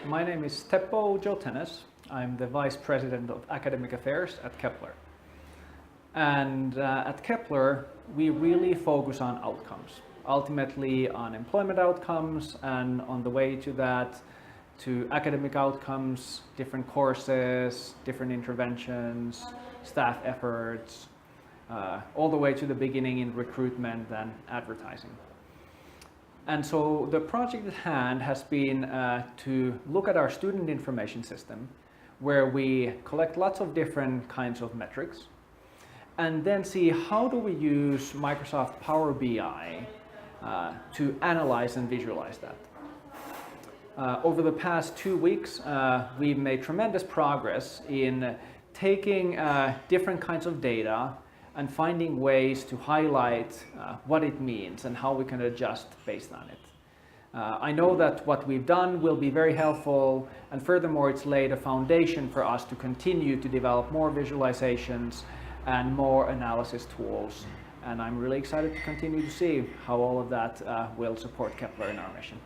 My name is Teppo. I'm the Vice President of Academic Affairs at Kepler. And at Kepler, we really focus on outcomes, ultimately on employment outcomes, and on the way to that, to academic outcomes, different courses, different interventions, staff efforts, all the way to the beginning in recruitment and advertising. And so the project at hand has been to look at our student information system, where we collect lots of different kinds of metrics, and then see how do we use Microsoft Power BI to analyze and visualize that. Over the past 2 weeks, we've made tremendous progress in taking different kinds of data and finding ways to highlight what it means and how we can adjust based on it. I know that what we've done will be very helpful, and furthermore it's laid a foundation for us to continue to develop more visualizations and more analysis tools. And I'm really excited to continue to see how all of that will support Kepler in our mission.